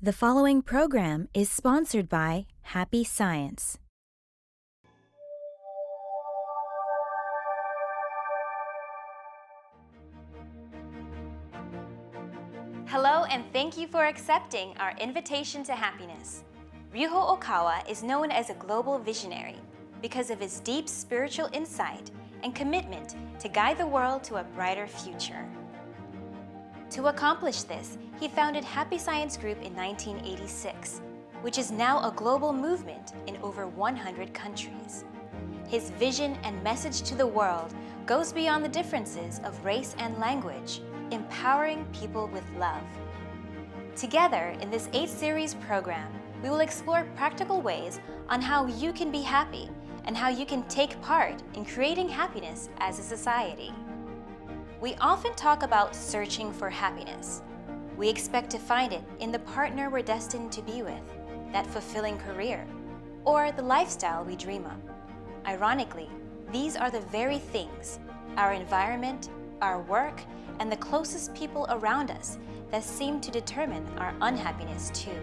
The following program is sponsored by Happy Science. Hello, and thank you for accepting our invitation to happiness. Ryuho Okawa is known as a global visionary because of his deep spiritual insight and commitment to guide the world to a brighter future. To accomplish this, he founded Happy Science Group in 1986, which is now a global movement in over 100 countries. His vision and message to the world goes beyond the differences of race and language, empowering people with love. Together, in this 8-series program, we will explore practical ways on how you can be happy and how you can take part in creating happiness as a society. We often talk about searching for happiness. We expect to find it in the partner we're destined to be with, that fulfilling career, or the lifestyle we dream of. Ironically, these are the very things, our environment, our work, and the closest people around us that seem to determine our unhappiness too.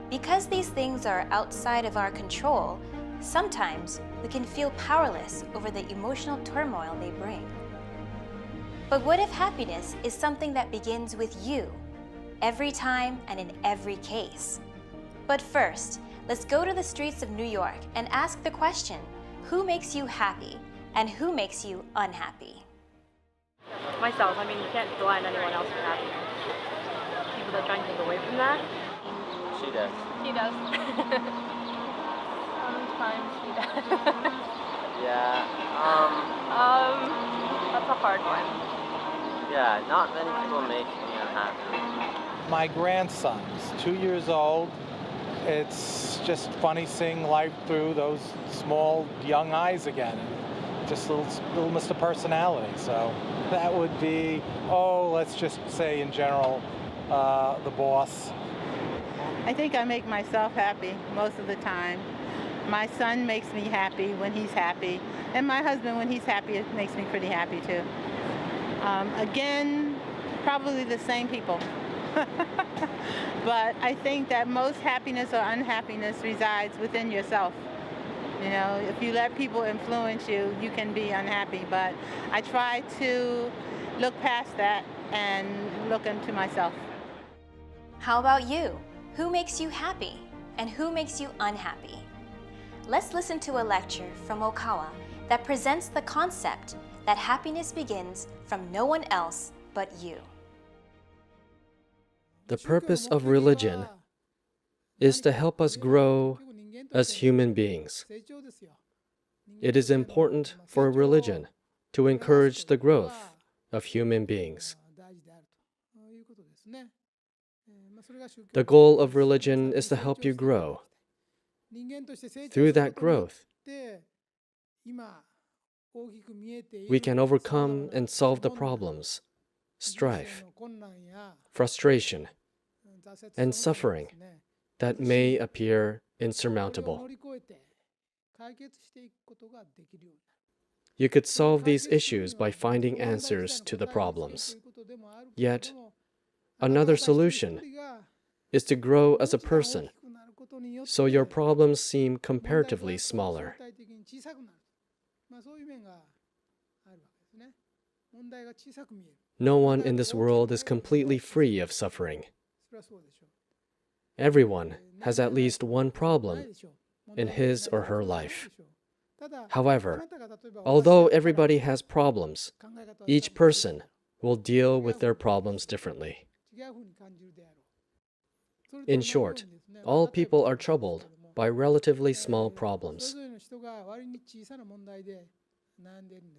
Because these things are outside of our control, sometimes we can feel powerless over the emotional turmoil they bring. But what if happiness is something that begins with you, every time and in every case? But first, let's go to the streets of New York and ask the question, who makes you happy and who makes you unhappy? Myself. I mean, you can't rely on anyone else for happiness. People that try and take away from that. She does. He does. Sometimes he does. Yeah. That's a hard one. Yeah, not many people make me unhappy. My grandson's 2 years old. It's just funny seeing life through those small young eyes again. Just little Mr. Personality. So that would be, let's just say in general, the boss. I think I make myself happy most of the time. My son makes me happy when he's happy, and my husband, when he's happy, it makes me pretty happy too. Again, probably the same people. But I think that most happiness or unhappiness resides within yourself. You know, if you let people influence you, you can be unhappy. But I try to look past that and look into myself. How about you? Who makes you happy and who makes you unhappy? Let's listen to a lecture from Okawa that presents the concept that happiness begins from no one else but you. The purpose of religion is to help us grow as human beings. It is important for religion to encourage the growth of human beings. The goal of religion is to help you grow. Through that growth, we can overcome and solve the problems, strife, frustration, and suffering that may appear insurmountable. You could solve these issues by finding answers to the problems. Yet, another solution is to grow as a person, so your problems seem comparatively smaller. No one in this world is completely free of suffering. Everyone has at least one problem in his or her life. However, although everybody has problems, each person will deal with their problems differently. In short, all people are troubled by relatively small problems.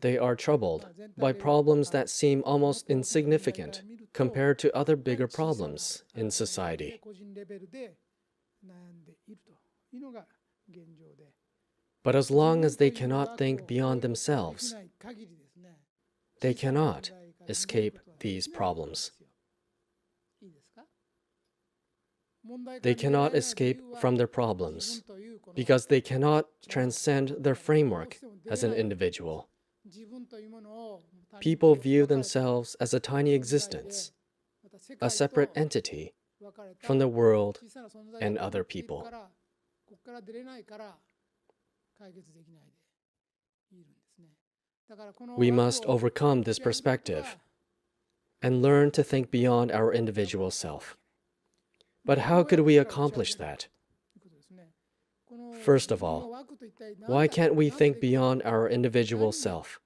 They are troubled by problems that seem almost insignificant compared to other bigger problems in society. But as long as they cannot think beyond themselves, they cannot escape these problems. They cannot escape from their problems because they cannot transcend their framework as an individual. People view themselves as a tiny existence, a separate entity from the world and other people. We must overcome this perspective and learn to think beyond our individual self. But how could we accomplish that? First of all, why can't we think beyond our individual self?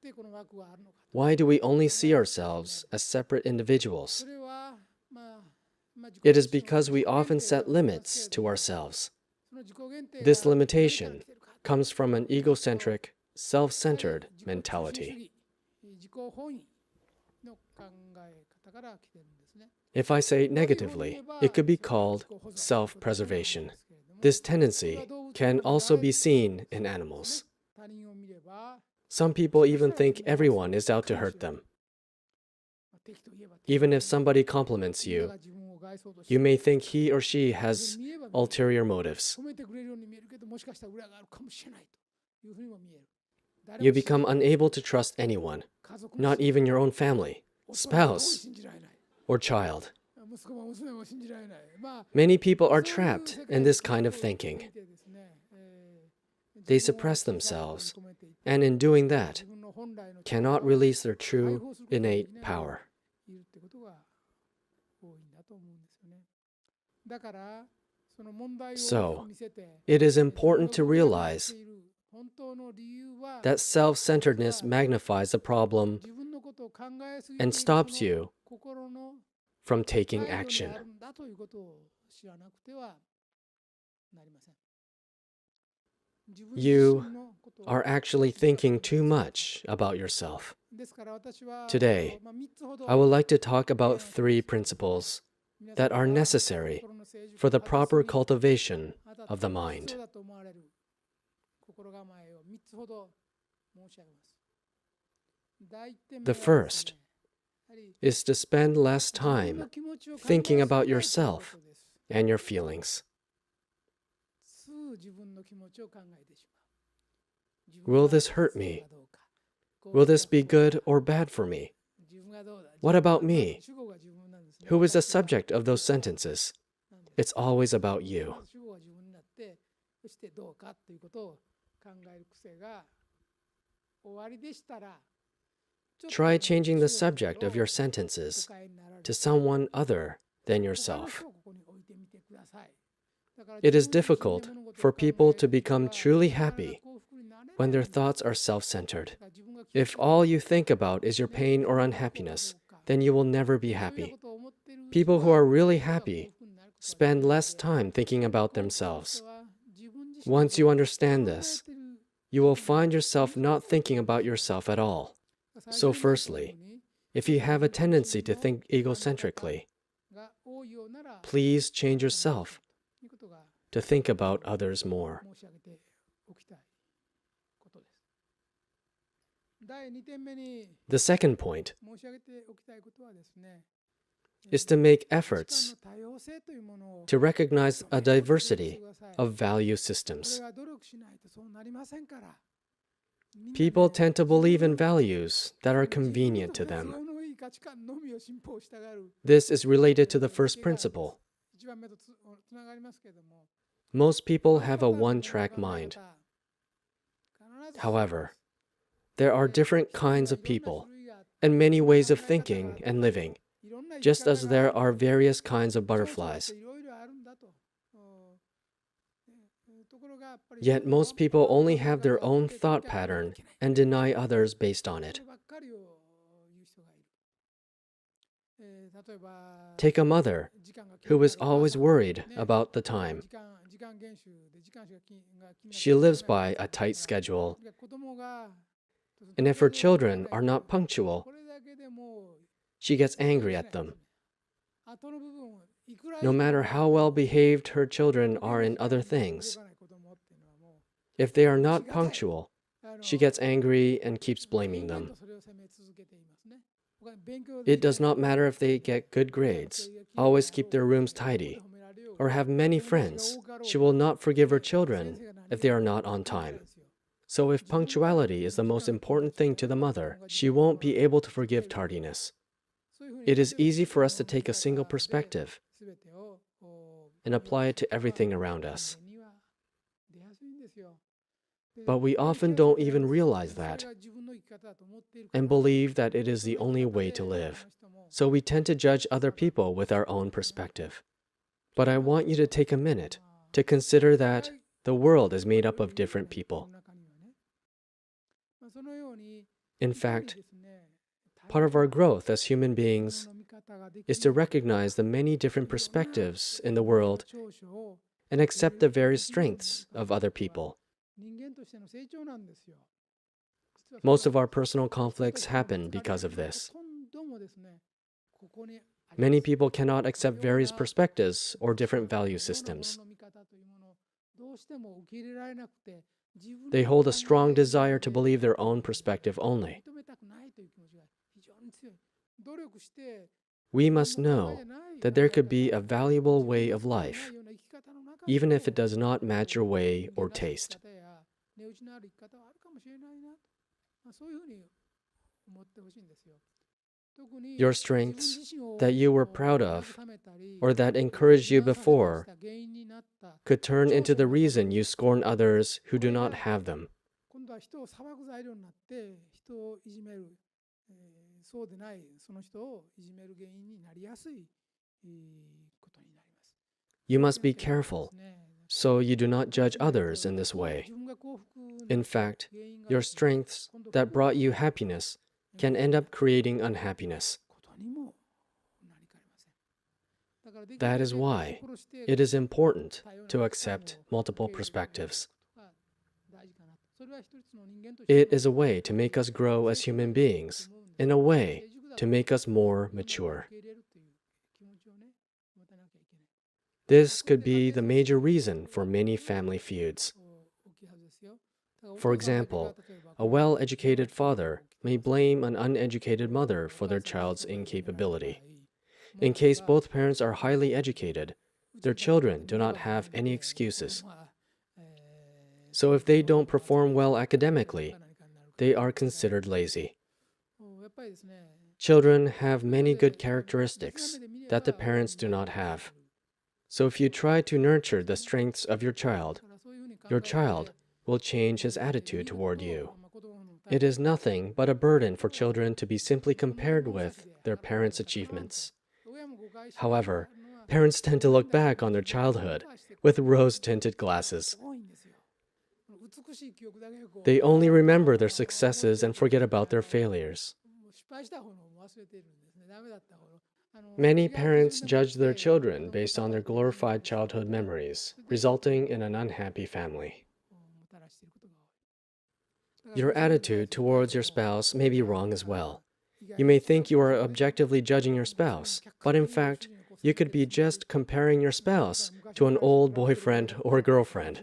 Why do we only see ourselves as separate individuals? It is because we often set limits to ourselves. This limitation comes from an egocentric, self-centered mentality. If I say negatively, it could be called self-preservation. This tendency can also be seen in animals. Some people even think everyone is out to hurt them. Even if somebody compliments you, you may think he or she has ulterior motives. You become unable to trust anyone, not even your own family, spouse, or child. Many people are trapped in this kind of thinking. They suppress themselves, and in doing that, cannot release their true, innate power. So, it is important to realize that self-centeredness magnifies the problem and stops you from taking action. You are actually thinking too much about yourself. Today, I would like to talk about 3 principles that are necessary for the proper cultivation of the mind. The first is to spend less time thinking about yourself and your feelings. Will this hurt me? Will this be good or bad for me? What about me? Who is the subject of those sentences? It's always about you. Try changing the subject of your sentences to someone other than yourself. It is difficult for people to become truly happy when their thoughts are self-centered. If all you think about is your pain or unhappiness, then you will never be happy. People who are really happy spend less time thinking about themselves. Once you understand this, you will find yourself not thinking about yourself at all. So firstly, if you have a tendency to think egocentrically, please change yourself to think about others more. The second point is to make efforts to recognize a diversity of value systems. People tend to believe in values that are convenient to them. This is related to the first principle. Most people have a one-track mind. However, there are different kinds of people and many ways of thinking and living, just as there are various kinds of butterflies. Yet most people only have their own thought pattern and deny others based on it. Take a mother who is always worried about the time. She lives by a tight schedule, and if her children are not punctual, she gets angry at them. No matter how well behaved her children are in other things, if they are not punctual, she gets angry and keeps blaming them. It does not matter if they get good grades, always keep their rooms tidy, or have many friends. She will not forgive her children if they are not on time. So if punctuality is the most important thing to the mother, she won't be able to forgive tardiness. It is easy for us to take a single perspective and apply it to everything around us. But we often don't even realize that and believe that it is the only way to live. So we tend to judge other people with our own perspective. But I want you to take a minute to consider that the world is made up of different people. In fact, part of our growth as human beings is to recognize the many different perspectives in the world and accept the various strengths of other people. Most of our personal conflicts happen because of this. Many people cannot accept various perspectives or different value systems. They hold a strong desire to believe their own perspective only. We must know that there could be a valuable way of life, even if it does not match your way or taste. Your strengths that you were proud of or that encouraged you before could turn into the reason you scorn others who do not have them. You must be careful so you do not judge others in this way. In fact, your strengths that brought you happiness can end up creating unhappiness. That is why it is important to accept multiple perspectives. It is a way to make us grow as human beings, in a way to make us more mature. This could be the major reason for many family feuds. For example, a well-educated father may blame an uneducated mother for their child's incapability. In case both parents are highly educated, their children do not have any excuses. So if they don't perform well academically, they are considered lazy. Children have many good characteristics that the parents do not have. So if you try to nurture the strengths of your child will change his attitude toward you. It is nothing but a burden for children to be simply compared with their parents' achievements. However, parents tend to look back on their childhood with rose-tinted glasses. They only remember their successes and forget about their failures. Many parents judge their children based on their glorified childhood memories, resulting in an unhappy family. Your attitude towards your spouse may be wrong as well. You may think you are objectively judging your spouse, but in fact, you could be just comparing your spouse to an old boyfriend or girlfriend.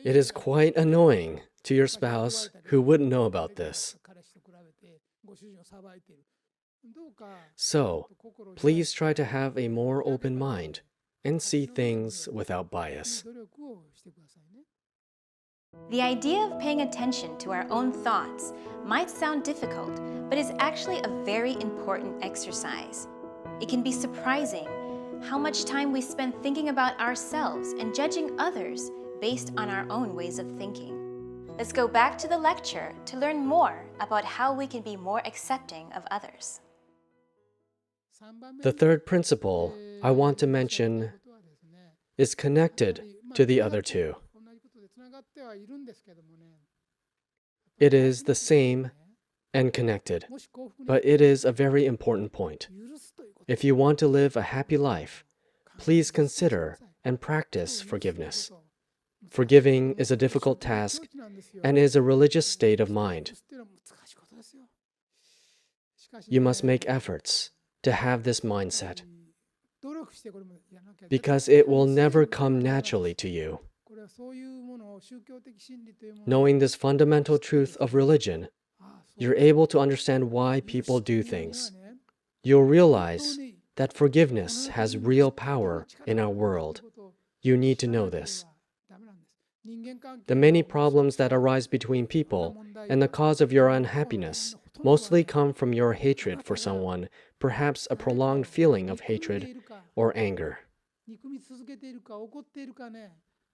It is quite annoying to your spouse who wouldn't know about this. So, please try to have a more open mind and see things without bias. The idea of paying attention to our own thoughts might sound difficult, but is actually a very important exercise. It can be surprising how much time we spend thinking about ourselves and judging others based on our own ways of thinking. Let's go back to the lecture to learn more about how we can be more accepting of others. The third principle I want to mention is connected to the other two. It is the same and connected, but it is a very important point. If you want to live a happy life, please consider and practice forgiveness. Forgiving is a difficult task and is a religious state of mind. You must make efforts to have this mindset, because it will never come naturally to you. Knowing this fundamental truth of religion, you're able to understand why people do things. You'll realize that forgiveness has real power in our world. You need to know this. The many problems that arise between people and the cause of your unhappiness mostly come from your hatred for someone, perhaps a prolonged feeling of hatred or anger.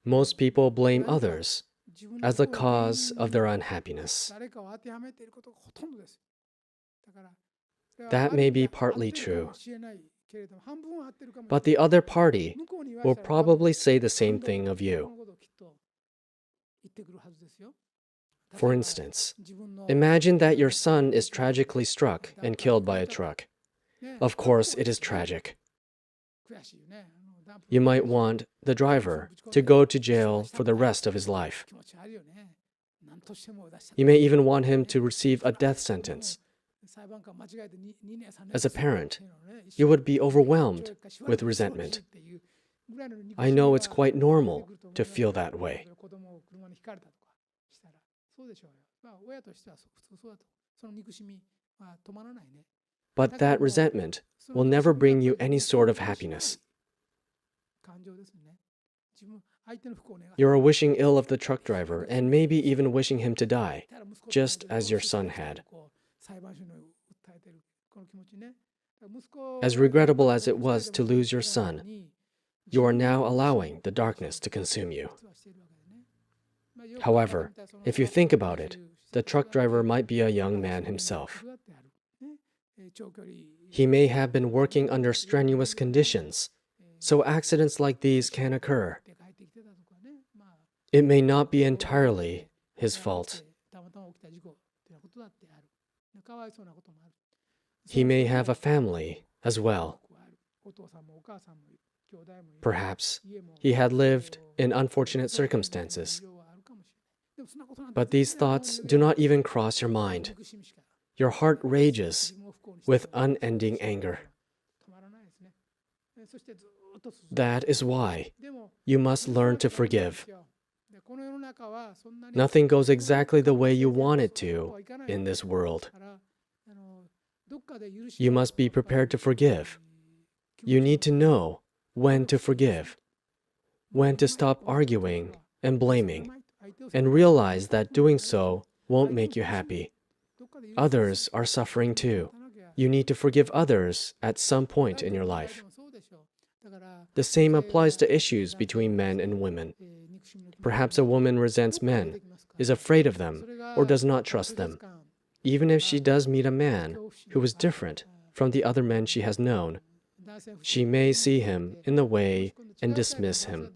Most people blame others as the cause of their unhappiness. That may be partly true, but the other party will probably say the same thing of you. For instance, imagine that your son is tragically struck and killed by a truck. Of course, it is tragic. You might want the driver to go to jail for the rest of his life. You may even want him to receive a death sentence. As a parent, you would be overwhelmed with resentment. I know it's quite normal to feel that way. But that resentment will never bring you any sort of happiness. You are wishing ill of the truck driver and maybe even wishing him to die, just as your son had. As regrettable as it was to lose your son, you are now allowing the darkness to consume you. However, if you think about it, the truck driver might be a young man himself. He may have been working under strenuous conditions, so accidents like these can occur. It may not be entirely his fault. He may have a family as well. Perhaps he had lived in unfortunate circumstances. But these thoughts do not even cross your mind. Your heart rages with unending anger. That is why you must learn to forgive. Nothing goes exactly the way you want it to in this world. You must be prepared to forgive. You need to know when to forgive, when to stop arguing and blaming, and realize that doing so won't make you happy. Others are suffering too. You need to forgive others at some point in your life. The same applies to issues between men and women. Perhaps a woman resents men, is afraid of them, or does not trust them. Even if she does meet a man who is different from the other men she has known, she may see him in the way and dismiss him.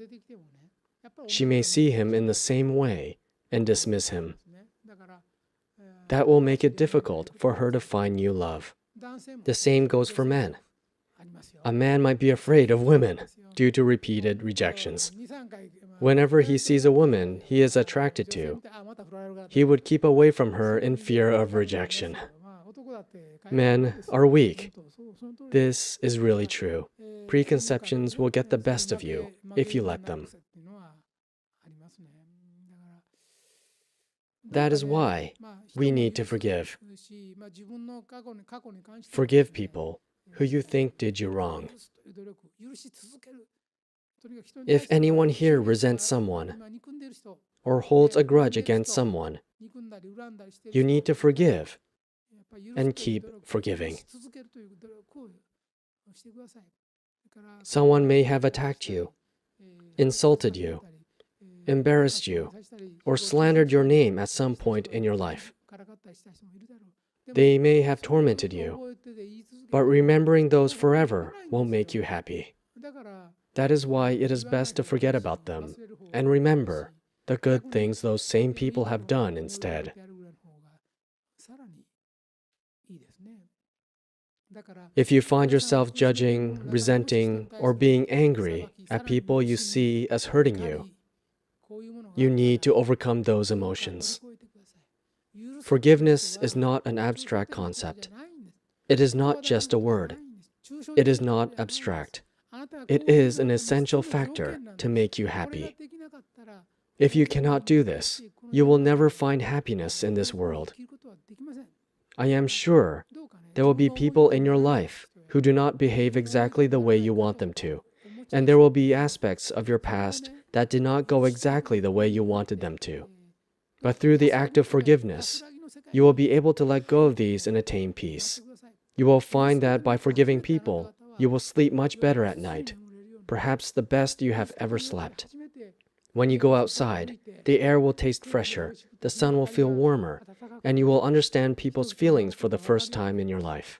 She may see him in the same way and dismiss him. That will make it difficult for her to find new love. The same goes for men. A man might be afraid of women due to repeated rejections. Whenever he sees a woman he is attracted to, he would keep away from her in fear of rejection. Men are weak. This is really true. Preconceptions will get the best of you if you let them. That is why we need to forgive. Forgive people who you think did you wrong. If anyone here resents someone or holds a grudge against someone, you need to forgive and keep forgiving. Someone may have attacked you, insulted you, embarrassed you, or slandered your name at some point in your life. They may have tormented you, but remembering those forever won't make you happy. That is why it is best to forget about them and remember the good things those same people have done instead. If you find yourself judging, resenting, or being angry at people you see as hurting you, you need to overcome those emotions. Forgiveness is not an abstract concept. It is not just a word. It is not abstract. It is an essential factor to make you happy. If you cannot do this, you will never find happiness in this world. I am sure there will be people in your life who do not behave exactly the way you want them to, and there will be aspects of your past that did not go exactly the way you wanted them to. But through the act of forgiveness, you will be able to let go of these and attain peace. You will find that by forgiving people, you will sleep much better at night, perhaps the best you have ever slept. When you go outside, the air will taste fresher, the sun will feel warmer, and you will understand people's feelings for the first time in your life.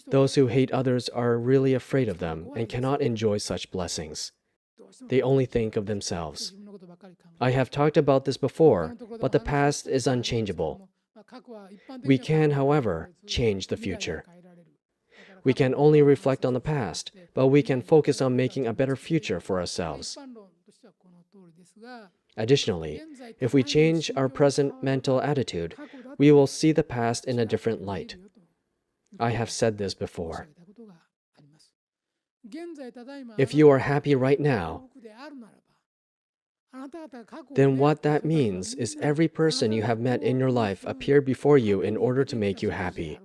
Those who hate others are really afraid of them and cannot enjoy such blessings. They only think of themselves. I have talked about this before, but the past is unchangeable. We can, however, change the future. We can only reflect on the past, but we can focus on making a better future for ourselves. Additionally, if we change our present mental attitude, we will see the past in a different light. I have said this before. If you are happy right now, then what that means is every person you have met in your life appeared before you in order to make you happy,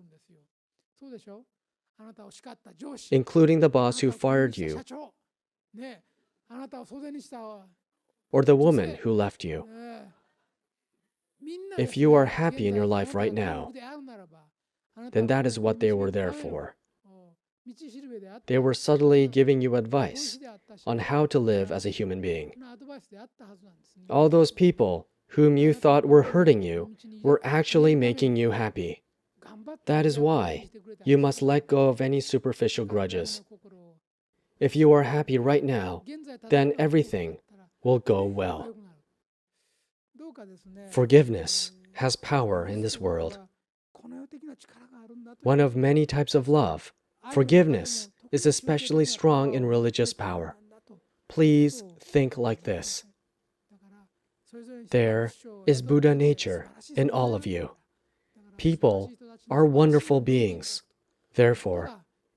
including the boss who fired you, or the woman who left you. If you are happy in your life right now, then that is what they were there for. They were subtly giving you advice on how to live as a human being. All those people whom you thought were hurting you were actually making you happy. That is why you must let go of any superficial grudges. If you are happy right now, then everything will go well. Forgiveness has power in this world. One of many types of love, forgiveness is especially strong in religious power. Please think like this. There is Buddha nature in all of you. People are wonderful beings. Therefore,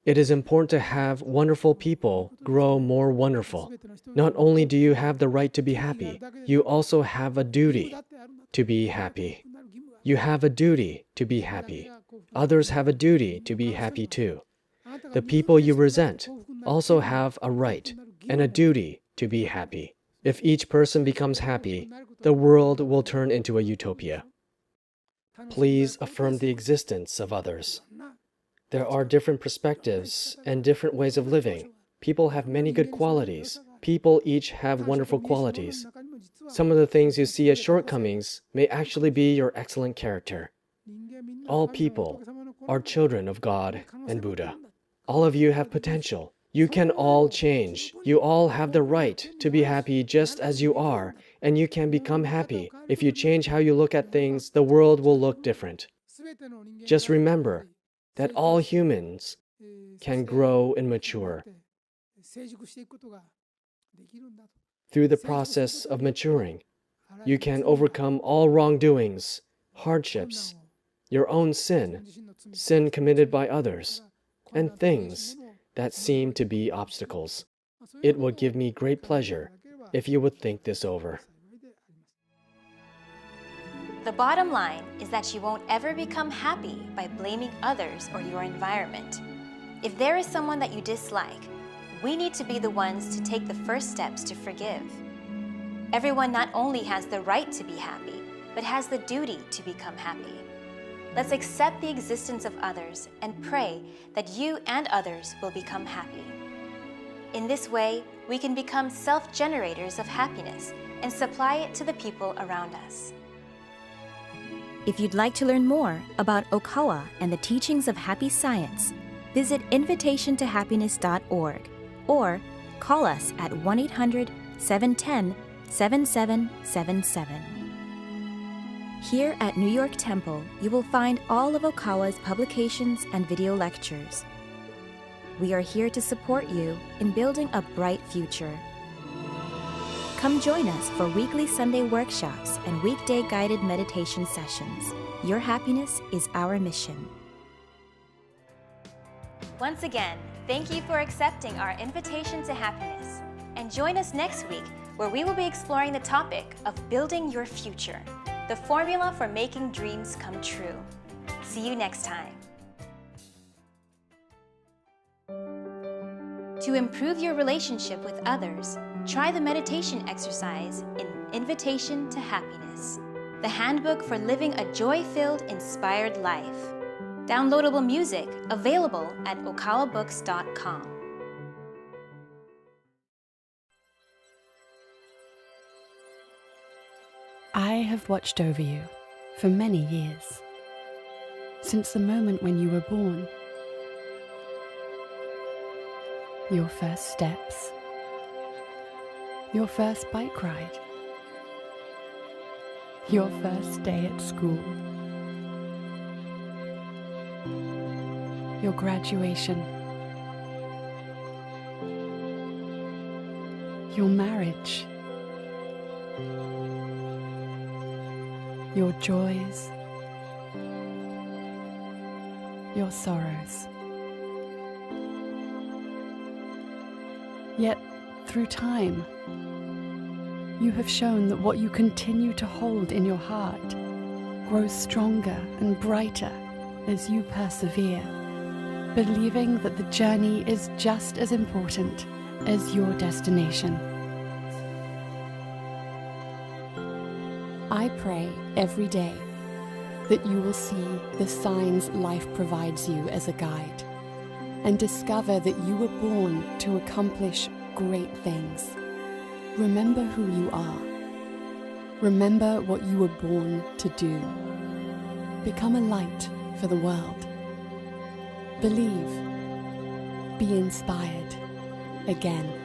it is important to have wonderful people grow more wonderful. Not only do you have the right to be happy, you also have a duty to be happy. You have a duty to be happy. Others have a duty to be happy too. The people you resent also have a right and a duty to be happy. If each person becomes happy, the world will turn into a utopia. Please affirm the existence of others. There are different perspectives and different ways of living. People have many good qualities. People each have wonderful qualities. Some of the things you see as shortcomings may actually be your excellent character. All people are children of God and Buddha. All of you have potential. You can all change. You all have the right to be happy just as you are, and you can become happy. If you change how you look at things, the world will look different. Just remember that all humans can grow and mature. Through the process of maturing, you can overcome all wrongdoings, hardships, your own sin, sin committed by others, and things that seem to be obstacles. It would give me great pleasure if you would think this over. The bottom line is that you won't ever become happy by blaming others or your environment. If there is someone that you dislike, we need to be the ones to take the first steps to forgive. Everyone not only has the right to be happy, but has the duty to become happy. Let's accept the existence of others and pray that you and others will become happy. In this way, we can become self-generators of happiness and supply it to the people around us. If you'd like to learn more about Okawa and the teachings of happy science, visit invitationtohappiness.org or call us at 1-800-710-7777. Here at New York Temple, you will find all of Okawa's publications and video lectures. We are here to support you in building a bright future. Come join us for weekly Sunday workshops and weekday guided meditation sessions. Your happiness is our mission. Once again, thank you for accepting our invitation to happiness. And join us next week where we will be exploring the topic of building your future, the formula for making dreams come true. See you next time. To improve your relationship with others, try the meditation exercise in Invitation to Happiness, the handbook for living a joy-filled, inspired life. Downloadable music available at okawabooks.com. I have watched over you for many years, since the moment when you were born. Your first steps, your first bike ride, your first day at school, your graduation, your marriage, your joys, your sorrows. Yet, through time, you have shown that what you continue to hold in your heart grows stronger and brighter as you persevere, believing that the journey is just as important as your destination. I pray every day that you will see the signs life provides you as a guide and discover that you were born to accomplish great things. Remember who you are. Remember what you were born to do. Become a light for the world. Believe. Be inspired again.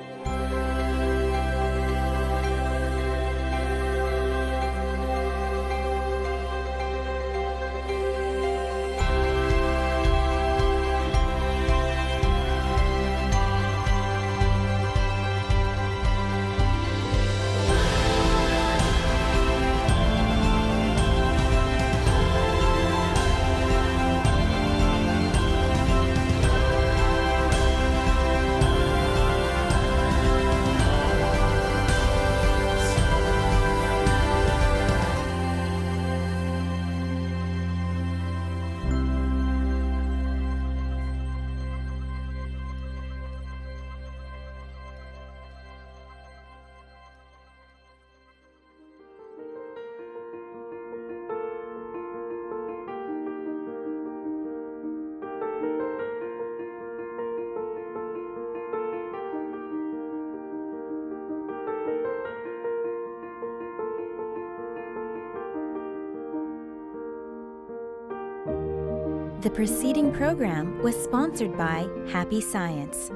The preceding program was sponsored by Happy Science.